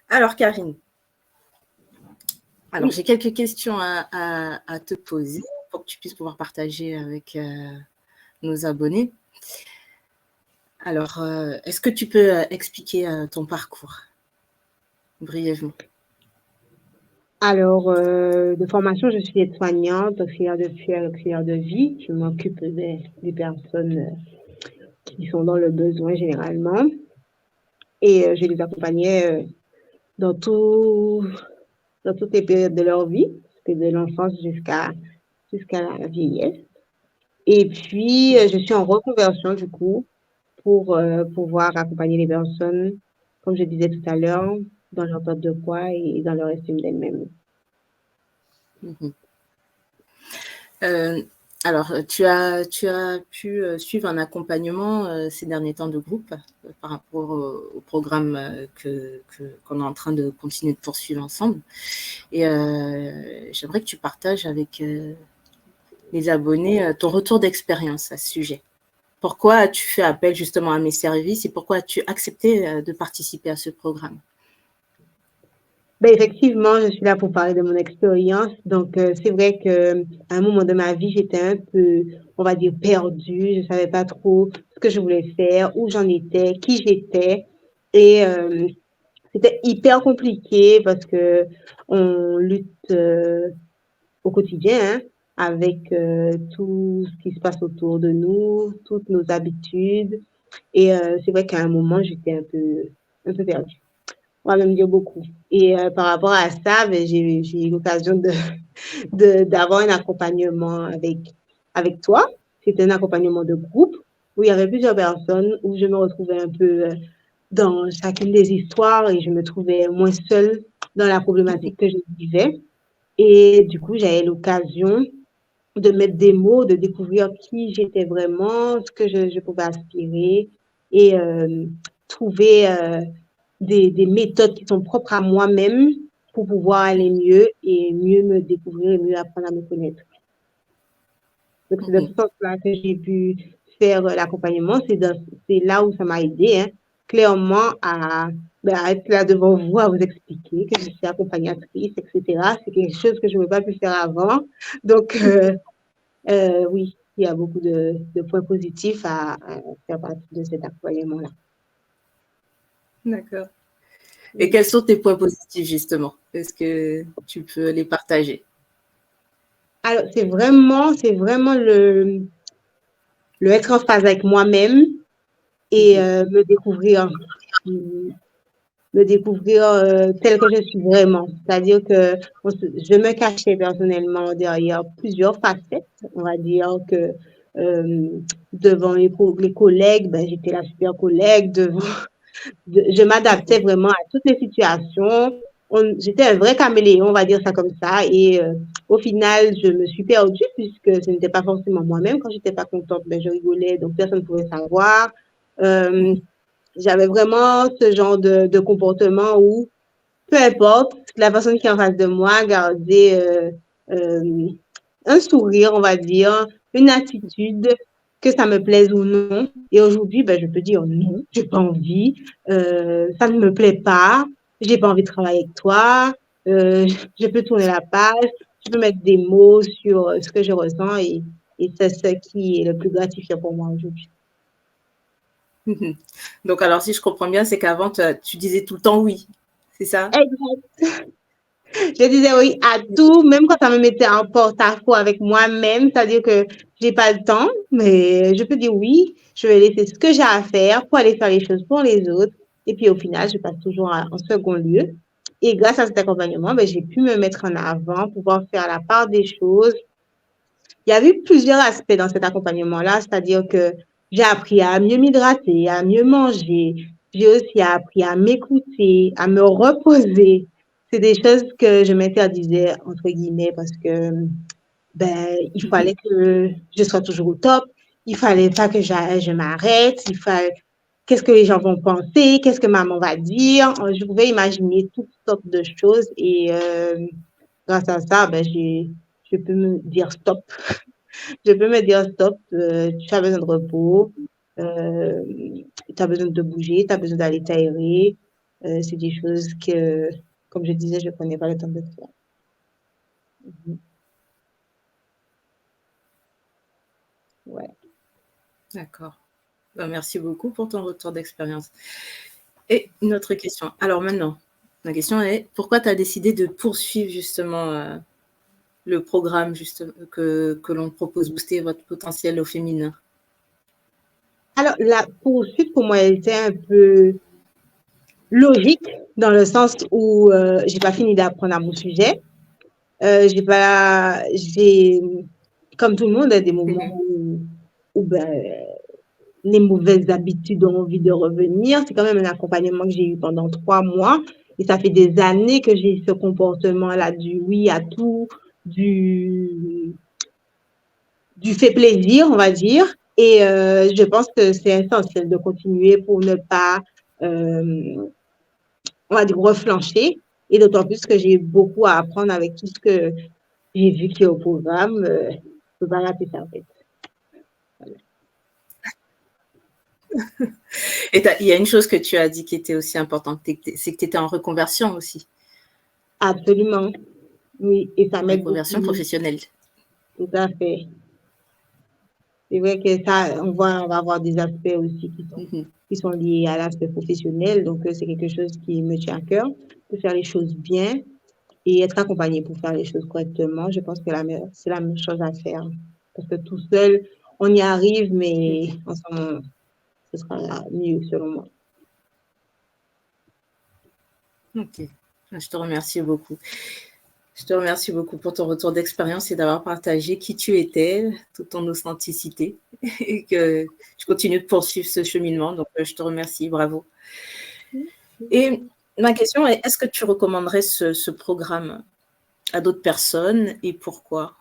Alors, Karine, Oui. j'ai quelques questions à te poser pour que tu puisses pouvoir partager avec nos abonnés. Alors, est-ce que tu peux expliquer ton parcours brièvement? Alors, de formation, je suis aide-soignante, auxiliaire de puère, auxiliaire de vie. Je m'occupe des personnes qui sont dans le besoin généralement. Et je les accompagnais dans tout, dans toutes les périodes de leur vie, de l'enfance jusqu'à la vieillesse. Et puis, je suis en reconversion, du coup, pour pouvoir accompagner les personnes, comme je disais tout à l'heure, dans leur perte de poids et dans leur estime d'elles-mêmes. Mhm. Alors, tu as pu suivre un accompagnement ces derniers temps de groupe par rapport au programme qu'on est en train de continuer de poursuivre ensemble. Et j'aimerais que tu partages avec les abonnés ton retour d'expérience à ce sujet. Pourquoi as-tu fait appel justement à mes services et pourquoi as-tu accepté de participer à ce programme? Ben, effectivement, je suis là pour parler de mon expérience. Donc, c'est vrai que à un moment de ma vie, j'étais un peu, on va dire, perdue. Je savais pas trop ce que je voulais faire, où j'en étais, qui j'étais. Et c'était hyper compliqué parce que on lutte au quotidien, hein, avec tout ce qui se passe autour de nous, toutes nos habitudes. Et c'est vrai qu'à un moment, j'étais un peu perdue. On va même dire beaucoup. Et par rapport à ça, ben, j'ai eu l'occasion d'avoir un accompagnement avec toi. C'était un accompagnement de groupe où il y avait plusieurs personnes, où je me retrouvais un peu dans chacune des histoires et je me trouvais moins seule dans la problématique que je vivais. Et du coup, j'avais l'occasion de mettre des mots, de découvrir qui j'étais vraiment, ce que je pouvais aspirer et trouver des méthodes qui sont propres à moi-même pour pouvoir aller mieux et mieux me découvrir et mieux apprendre à me connaître. Donc, c'est dans ce sens-là que j'ai pu faire l'accompagnement. C'est là où ça m'a aidé, hein, clairement à être là devant vous, à vous expliquer que je suis accompagnatrice, etc. C'est quelque chose que je n'aurais pas pu faire avant. Donc, oui, il y a beaucoup de points positifs à faire partie de cet accompagnement-là. D'accord. Et quels sont tes points positifs justement? Est-ce que tu peux les partager? Alors, c'est vraiment le être en phase avec moi-même et me découvrir telle que je suis vraiment. C'est-à-dire que je me cachais personnellement derrière plusieurs facettes. On va dire que euh, devant les collègues, ben, j'étais la super collègue. Je m'adaptais vraiment à toutes les situations. J'étais un vrai caméléon, on va dire ça comme ça. Et au final, je me suis perdue puisque ce n'était pas forcément moi-même. Quand j'étais pas contente, ben, je rigolais, donc personne ne pouvait savoir. Euh, J'avais vraiment ce genre de comportement où, peu importe, la personne qui est en face de moi gardait euh, un sourire, on va dire, une attitude, que ça me plaise ou non. Et aujourd'hui, ben, je peux dire non, j'ai pas envie, ça ne me plaît pas, j'ai pas envie de travailler avec toi, je peux tourner la page, je peux mettre des mots sur ce que je ressens et c'est ce qui est le plus gratifiant pour moi aujourd'hui. Donc, alors, si je comprends bien, c'est qu'avant, tu disais tout le temps oui, c'est ça? Exact. Je disais oui à tout, même quand ça me mettait en porte-à-faux avec moi-même, c'est-à-dire que j'ai pas le temps, mais je peux dire oui, je vais laisser ce que j'ai à faire pour aller faire les choses pour les autres. Et puis au final, je passe toujours en second lieu. Et grâce à cet accompagnement, ben, j'ai pu me mettre en avant, pouvoir faire la part des choses. Il y a eu plusieurs aspects dans cet accompagnement-là, c'est-à-dire que j'ai appris à mieux m'hydrater, à mieux manger. J'ai aussi appris à m'écouter, à me reposer. C'est des choses que je m'interdisais, entre guillemets, parce que ben, il fallait que je sois toujours au top. Il fallait pas que je m'arrête. Il fallait, qu'est-ce que les gens vont penser? Qu'est-ce que maman va dire? Je pouvais imaginer toutes sortes de choses et grâce à ça, ben, je peux me dire stop. Je peux me dire stop, tu as besoin de repos, tu as besoin de te bouger, tu as besoin d'aller t'aérer. C'est des choses que, comme je disais, je ne prenais pas le temps de faire. Mhm. Ouais. D'accord. Ben, merci beaucoup pour ton retour d'expérience. Et une autre question. Alors maintenant, ma question est, pourquoi tu as décidé de poursuivre justement le programme que l'on propose, booster votre potentiel au féminin? Alors, la poursuite, pour moi, elle était un peu logique dans le sens où j'ai pas fini d'apprendre à mon sujet. J'ai, comme tout le monde, des moments Mhm. où ben, les mauvaises habitudes ont envie de revenir. C'est quand même un accompagnement que j'ai eu pendant 3 mois. Et ça fait des années que j'ai ce comportement-là du oui à tout, du, du fait plaisir, on va dire. Et je pense que c'est essentiel de continuer pour ne pas, on va dire, reflancher. Et d'autant plus que j'ai beaucoup à apprendre avec tout ce que j'ai vu qui est au programme. Je ne peux pas rater ça, en fait. Voilà. Et il y a une chose que tu as dit qui était aussi importante, c'est que tu étais en reconversion aussi, Absolument. Oui, et ça m'aide reconversion beaucoup. professionnelle. Tout à fait. C'est vrai que ça, on va avoir des aspects aussi Mhm. qui sont liés à l'aspect professionnel. Donc, c'est quelque chose qui me tient à cœur, de faire les choses bien et être accompagné pour faire les choses correctement. Je pense que c'est la meilleure chose à faire. Parce que tout seul, on y arrive, mais Mhm. ensemble, ce sera mieux, selon moi. Ok, je te remercie beaucoup. Je te remercie beaucoup pour ton retour d'expérience et d'avoir partagé qui tu étais, toute ton authenticité, et que je continue de poursuivre ce cheminement. Donc, je te remercie, bravo. Et ma question est, est-ce que tu recommanderais ce programme à d'autres personnes et pourquoi?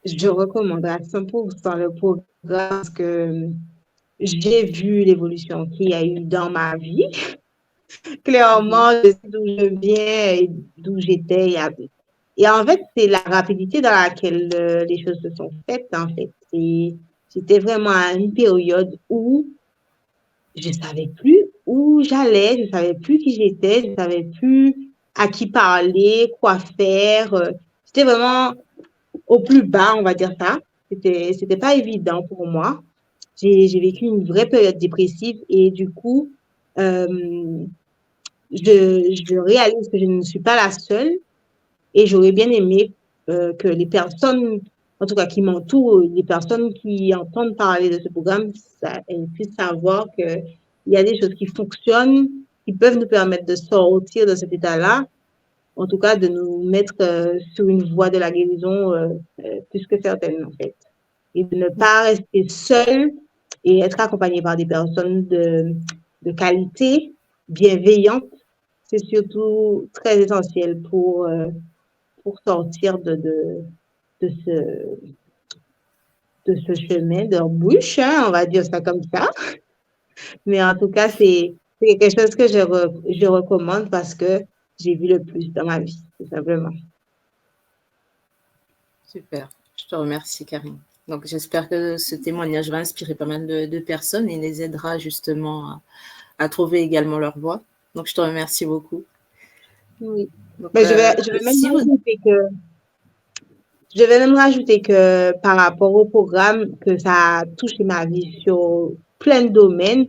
Je recommande à 100% le programme parce que j'ai vu l'évolution qu'il y a eu dans ma vie. Mhm. Clairement, je sais d'où je viens et d'où j'étais. Et en fait, c'est la rapidité dans laquelle les choses se sont faites, en fait. C'était vraiment à une période où je ne savais plus où j'allais, je ne savais plus qui j'étais, je ne savais plus à qui parler, quoi faire. C'était vraiment au plus bas, on va dire ça. C'était pas évident pour moi. J'ai vécu une vraie période dépressive et du coup, euh, je réalise que je ne suis pas la seule et j'aurais bien aimé que les personnes, en tout cas qui m'entourent, les personnes qui entendent parler de ce programme, elles puissent savoir qu'il y a des choses qui fonctionnent, qui peuvent nous permettre de sortir de cet état-là, en tout cas de nous mettre sur une voie de la guérison plus que certaine, en fait. Et de ne pas rester seul et être accompagné par des personnes de qualité, bienveillantes, c'est surtout très essentiel pour sortir de ce, de ce chemin d'embûche, hein, on va dire ça comme ça. Mais en tout cas, c'est quelque chose que je recommande parce que j'ai vu le plus dans ma vie, tout simplement. Super, je te remercie, Karine. Donc, j'espère que ce témoignage va inspirer pas mal de personnes et les aidera justement à trouver également leur voie. Donc, je te remercie beaucoup. Oui. Donc, Mais je vais même si vous... rajouter que Je vais même rajouter que par rapport au programme, que ça a touché ma vie sur plein de domaines,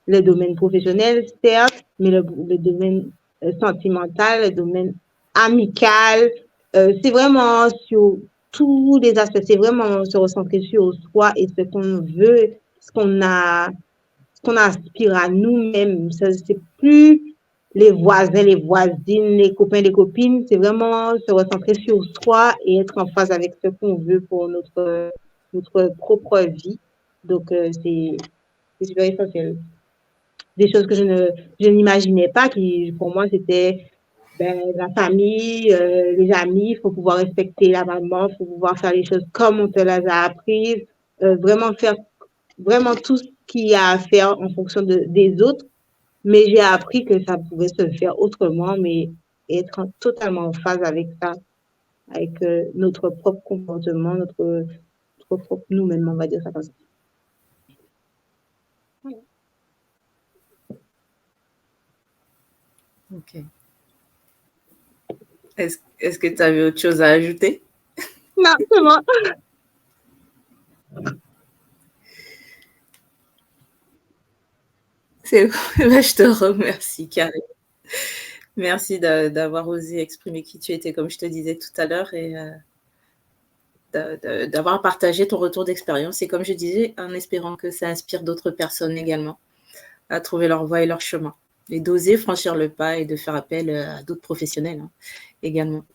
le domaine professionnel, certes, mais le domaine sentimental, le domaine amical, c'est vraiment sur tous les aspects, c'est vraiment se recentrer sur soi et ce qu'on veut, ce qu'on aspire à nous-mêmes. C'est plus les voisins, les voisines, les copains, les copines. C'est vraiment se recentrer sur soi et être en phase avec ce qu'on veut pour notre propre vie. Donc, c'est super essentiel. Des choses que je n'imaginais pas, qui pour moi, c'était ben, la famille, les amis, il faut pouvoir respecter la maman, il faut pouvoir faire les choses comme on te les a apprises, vraiment faire vraiment tout ce qu'il y a à faire en fonction des autres, mais j'ai appris que ça pouvait se faire autrement, mais être totalement en phase avec ça, avec notre propre comportement, notre propre nous-mêmes, on va dire ça comme ça. OK. Est-ce que tu avais autre chose à ajouter? Non, c'est bon. C'est bon, bah, je te remercie Karine. Merci d'avoir osé exprimer qui tu étais, comme je te disais tout à l'heure et d'avoir partagé ton retour d'expérience et comme je disais, en espérant que ça inspire d'autres personnes également à trouver leur voie et leur chemin et d'oser franchir le pas et de faire appel, à d'autres professionnels, hein, également.